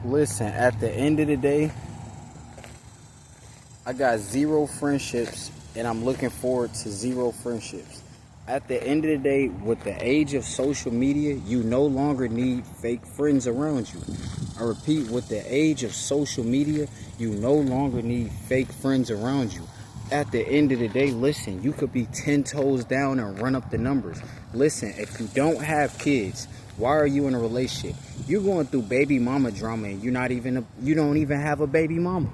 Listen, at the end of the day, I got zero friendships and I'm looking forward to zero friendships. At the end of the day, with the age of social media, you no longer need fake friends around you. I repeat, with the age of social media, you no longer need fake friends around you. At the end of the day, listen, you could be 10 toes down and run up the numbers. Listen, if you don't have kids, why are you in a relationship? You're going through baby mama drama and you don't even have a baby mama.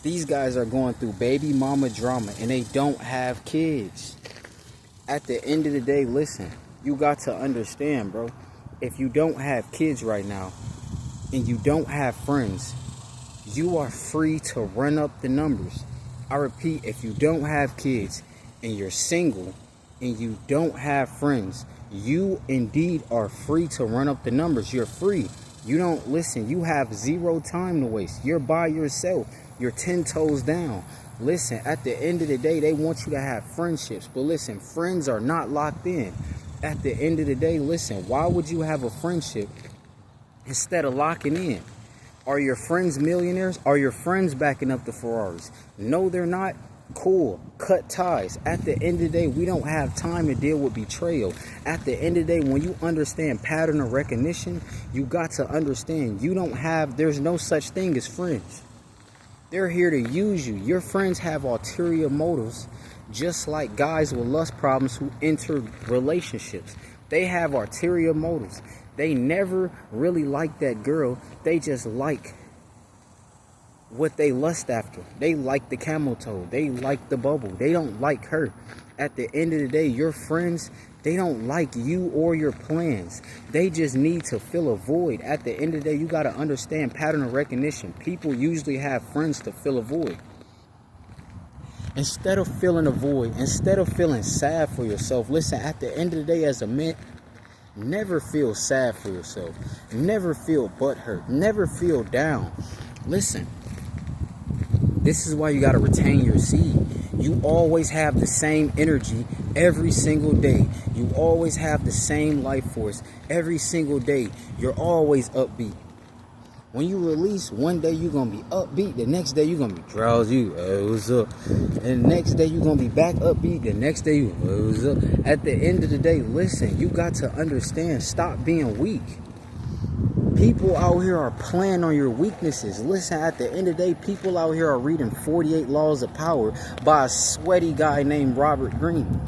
These guys are going through baby mama drama and they don't have kids. At the end of the day, listen, you got to understand, bro. If you don't have kids right now and you don't have friends, you are free to run up the numbers. I repeat, if you don't have kids and you're single and you don't have friends, you indeed are free to run up the numbers. You're free. You don't listen. You have zero time to waste. You're by yourself. You're 10 toes down. Listen, at the end of the day, they want you to have friendships. But listen, friends are not locked in. At the end of the day, listen, why would you have a friendship instead of locking in? Are your friends millionaires? Are your friends backing up the Ferraris? No, they're not. Cool. Cut ties. At the end of the day, we don't have time to deal with betrayal. At the end of the day, when you understand pattern of recognition, you got to understand there's no such thing as friends. They're here to use you. Your friends have ulterior motives, just like guys with lust problems who enter relationships. They have ulterior motives. They never really like that girl. They just like what they lust after. They like the camel toe. They like the bubble. They don't like her. At the end of the day, your friends, they don't like you or your plans. They just need to fill a void. At the end of the day, you got to understand pattern of recognition. People usually have friends to fill a void. Instead of filling a void, instead of feeling sad for yourself, listen, at the end of the day, as a man, never feel sad for yourself. Never feel butthurt. Never feel down. Listen, this is why you got to retain your seed. You always have the same energy every single day. You always have the same life force every single day. You're always upbeat. When you release, one day you're going to be upbeat. The next day you're going to be drowsy. What's up? And the next day you're going to be back upbeat. The next day what's up? At the end of the day, listen, you got to understand. Stop being weak. People out here are playing on your weaknesses. Listen, at the end of the day, people out here are reading 48 Laws of Power by a sweaty guy named Robert Greene.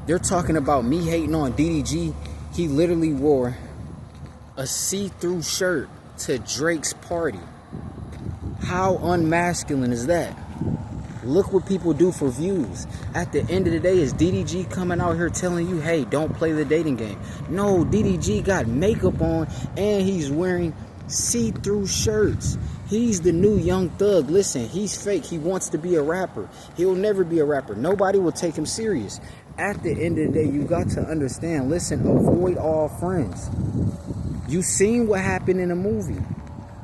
They're talking about me hating on DDG. He literally wore a see-through shirt to Drake's party. How unmasculine is that? Look what people do for views. At the end of the day, is DDG coming out here telling you, hey, don't play the dating game? No, DDG got makeup on and he's wearing see-through shirts. He's the new Young Thug. Listen, he's fake. He wants to be a rapper. He'll never be a rapper. Nobody will take him serious. At the end of the day, you got to understand, listen, avoid all friends. You seen what happened in a movie.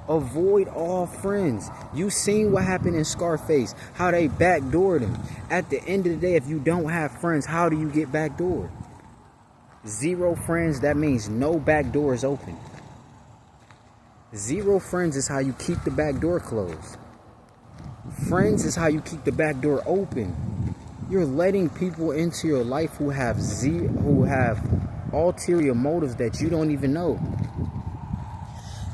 Avoid all friends. You seen what happened in Scarface, how they backdoored him. At the end of the day, if you don't have friends, how do you get backdoored? Zero friends, that means no back doors open. Zero friends is how you keep the back door closed. Friends is how you keep the back door open. You're letting people into your life who have ulterior motives that you don't even know.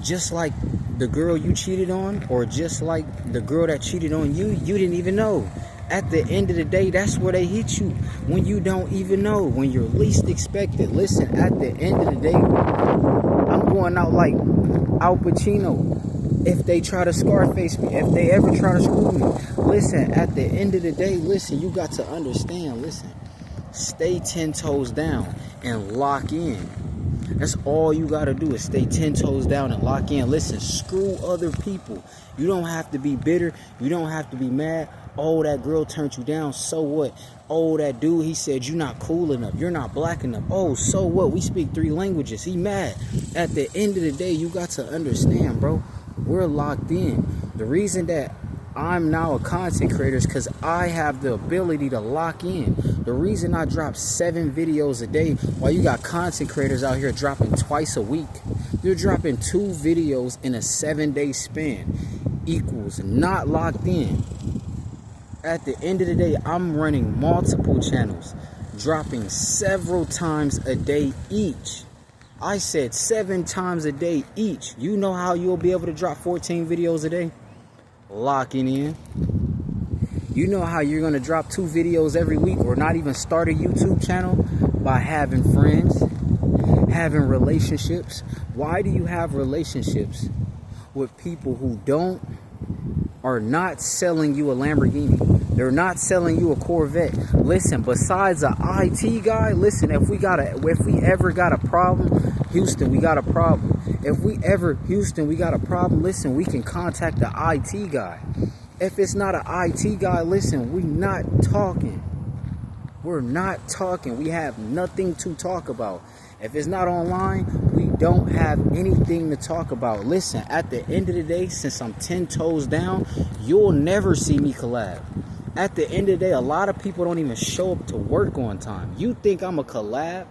Just like the girl you cheated on, or just like the girl that cheated on you, you didn't even know. At the end of the day, that's where they hit you, when you don't even know, when you're least expected. Listen, at the end of the day, I'm going out like Al Pacino. If they try to Scarface me, if they ever try to screw me, listen, at the end of the day, listen, you got to understand, listen, stay 10 toes down and lock in. That's all you got to do, is stay 10 toes down and lock in. Listen, screw other people. You don't have to be bitter. You don't have to be mad. Oh, that girl turned you down. So what? Oh, that dude, he said you're not cool enough. You're not black enough. Oh, so what? We speak 3 languages. He mad. At the end of the day, you got to understand, bro. We're locked in. The reason that I'm now a content creator because I have the ability to lock in. The reason I drop 7 videos a day while you got content creators out here dropping twice a week, you're dropping 2 videos in a 7-day span, equals not locked in. At the end of the day, I'm running multiple channels, dropping several times a day each. I said 7 times a day each. You know how you'll be able to drop 14 videos a day? Locking in. You know how you're going to drop 2 videos every week or not even start a YouTube channel? By having friends, having relationships. Why do you have relationships with people who are not selling you a Lamborghini? They're not selling you a Corvette. Listen, besides an IT guy, listen, if we ever got a problem, Houston, we got a problem. Houston, we got a problem, listen, we can contact the IT guy. If it's not an IT guy, listen, we're not talking. We're not talking. We have nothing to talk about. If it's not online, we don't have anything to talk about. Listen, at the end of the day, since I'm 10 toes down, you'll never see me collab. At the end of the day, a lot of people don't even show up to work on time. You think I'm a collab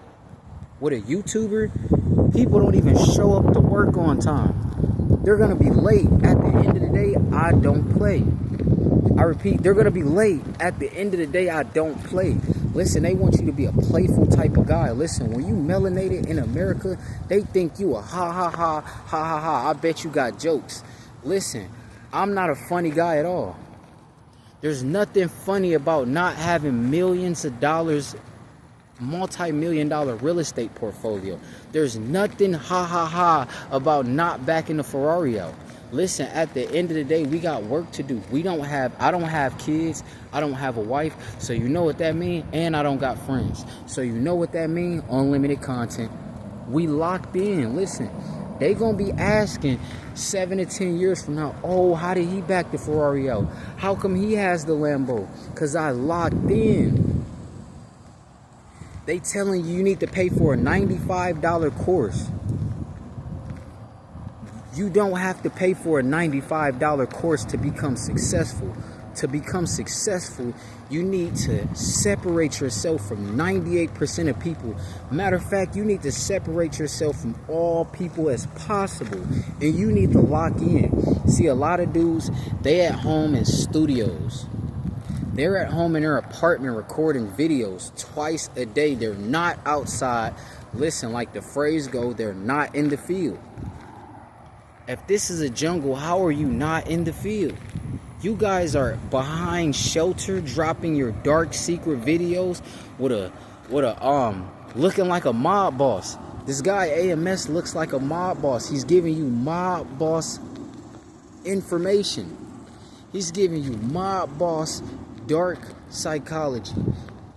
with a YouTuber? People don't even show up to work on time. They're going to be late. At the end of the day, I don't play. I repeat, they're going to be late. At the end of the day, I don't play. Listen, they want you to be a playful type of guy. Listen, when you melanated in America, they think you a ha ha ha, ha ha ha. I bet you got jokes. Listen, I'm not a funny guy at all. There's nothing funny about not having millions of dollars, multi-million dollar real estate portfolio. There's nothing ha ha ha about not backing the Ferrari out. Listen, at the end of the day, we got work to do. I don't have kids. I don't have a wife. So you know what that means? And I don't got friends. So you know what that means? Unlimited content. We locked in. Listen, they gonna be asking 7 to 10 years from now, oh, how did he back the Ferrari out? How come he has the Lambo? Because I locked in. They telling you need to pay for a $95 course. You don't have to pay for a $95 course to become successful. To become successful, you need to separate yourself from 98% of people. Matter of fact, you need to separate yourself from all people as possible. And you need to lock in. See, a lot of dudes, they at home in studios. They're at home in their apartment recording videos twice a day. They're not outside. Listen, like the phrase goes, they're not in the field. If this is a jungle, how are you not in the field? You guys are behind shelter, dropping your dark secret videos with a looking like a mob boss. This guy AMS looks like a mob boss. He's giving you mob boss information. He's giving you mob boss dark psychology.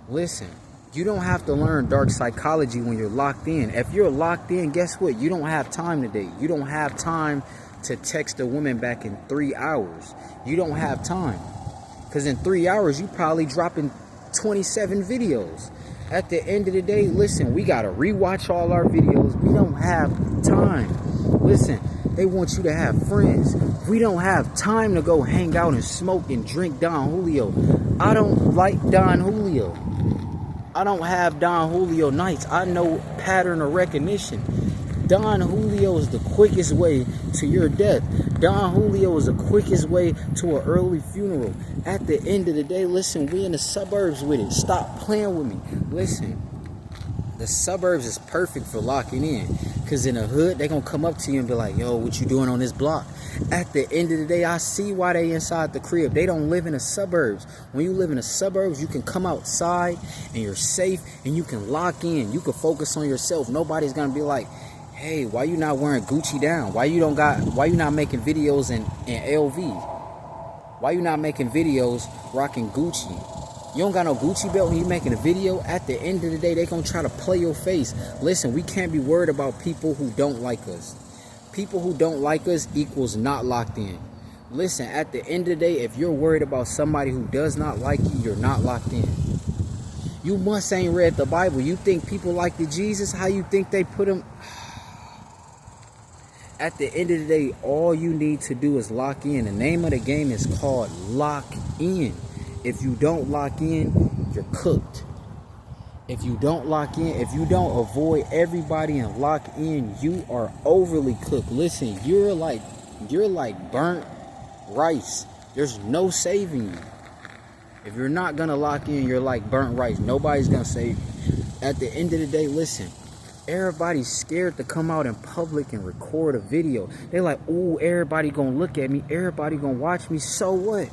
Listen, you don't have to learn dark psychology when you're locked in. If you're locked in, guess what? You don't have time to date. You don't have time to text a woman back in 3 hours. You don't have time. Because in 3 hours, you probably dropping 27 videos. At the end of the day, listen, we got to rewatch all our videos. We don't have time. Listen, they want you to have friends. We don't have time to go hang out and smoke and drink Don Julio. I don't like Don Julio. I don't have Don Julio nights. I know pattern of recognition. Don Julio is the quickest way to your death. Don Julio is the quickest way to an early funeral. At the end of the day, listen, we in the suburbs with it. Stop playing with me. Listen, the suburbs is perfect for locking in. Because in the hood, they going to come up to you and be like, yo, what you doing on this block? At the end of the day, I see why they inside the crib. They don't live in the suburbs. When you live in the suburbs, you can come outside and you're safe and you can lock in. You can focus on yourself. Nobody's going to be like, hey, why you not wearing Gucci down? Why you not making videos in LV? Why you not making videos rocking Gucci? You don't got no Gucci belt when you making a video. At the end of the day, they gonna try to play your face. Listen, we can't be worried about people who don't like us. People who don't like us equals not locked in. Listen, at the end of the day, if you're worried about somebody who does not like you, you're not locked in. You must ain't read the Bible. You think people like the Jesus? How you think they put him? At the end of the day, all you need to do is lock in. The name of the game is called lock in. If you don't lock in, you're cooked. If you don't lock in, if you don't avoid everybody and lock in, you are overly cooked. Listen, you're like burnt rice. There's no saving you. If you're not gonna lock in, you're like burnt rice. Nobody's gonna save you. At the end of the day, listen, everybody's scared to come out in public and record a video. They're like, ooh, everybody gonna look at me, everybody gonna watch me. So what?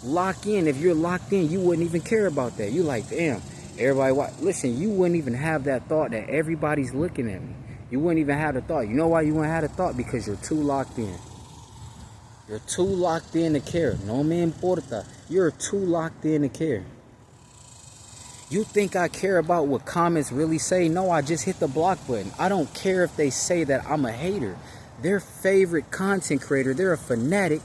Lock in. If you're locked in, you wouldn't even care about that. You like, damn, everybody watch. Listen, you wouldn't even have that thought that everybody's looking at me. You wouldn't even have the thought. You know why you wouldn't have the thought? Because you're too locked in. You're too locked in to care. No me importa. You're too locked in to care. You think I care about what comments really say? No, I just hit the block button. I don't care if they say that I'm a hater. Their favorite content creator, they're a fanatic.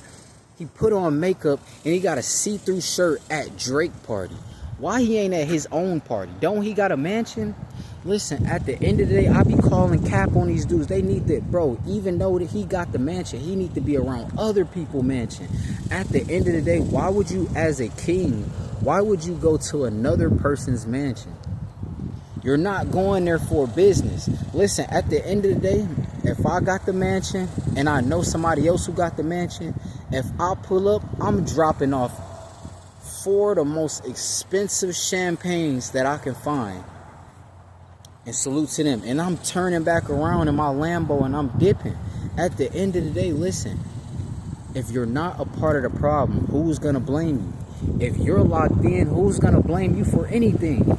He put on makeup and he got a see-through shirt at Drake party. Why he ain't at his own party? Don't he got a mansion? Listen, at the end of the day, I be calling cap on these dudes. They need to, bro, even though that he got the mansion, he need to be around other people's mansion. At the end of the day, why would you, as a king, why would you go to another person's mansion? You're not going there for business. Listen, at the end of the day, if I got the mansion and I know somebody else who got the mansion, if I pull up, I'm dropping off 4 of the most expensive champagnes that I can find. And salute to them. And I'm turning back around in my Lambo and I'm dipping. At the end of the day, listen, if you're not a part of the problem, who's going to blame you? If you're locked in, who's going to blame you for anything?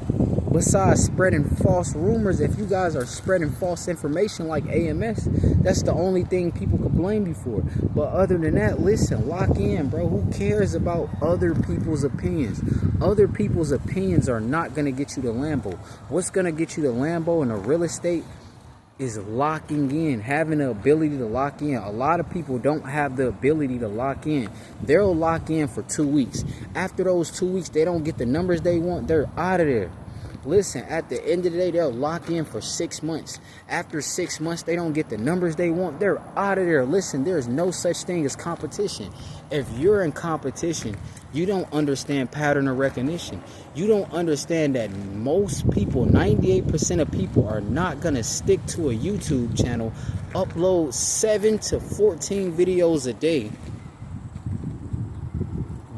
Besides spreading false rumors, if you guys are spreading false information like AMS, that's the only thing people could blame you for. But other than that, listen, lock in, bro. Who cares about other people's opinions? Other people's opinions are not going to get you the Lambo. What's going to get you the Lambo and the real estate is locking in, having the ability to lock in. A lot of people don't have the ability to lock in. They'll lock in for 2 weeks. After those 2 weeks, they don't get the numbers they want. They're out of there. Listen, at the end of the day, they'll lock in for 6 months. After 6 months, they don't get the numbers they want. They're out of there. Listen, there's no such thing as competition. If you're in competition, you don't understand pattern of recognition. You don't understand that most people, 98% of people, are not going to stick to a YouTube channel, upload 7 to 14 videos a day,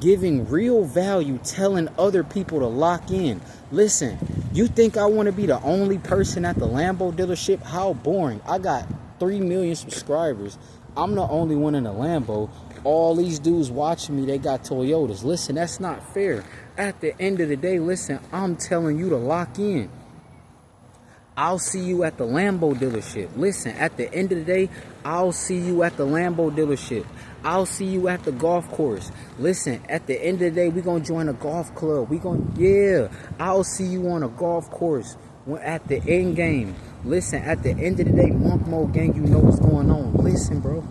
giving real value, telling other people to lock in. Listen, you think I want to be the only person at the Lambo dealership? How boring. I got 3 million subscribers. I'm the only one in the Lambo. All these dudes watching me, they got Toyotas. Listen, that's not fair. At the end of the day, listen, I'm telling you to lock in. I'll see you at the Lambo dealership. Listen, at the end of the day, I'll see you at the Lambo dealership. I'll see you at the golf course. Listen, at the end of the day, we're going to join a golf club. I'll see you on a golf course at the end game. Listen, at the end of the day, Monk Mode gang, you know what's going on. Listen, bro.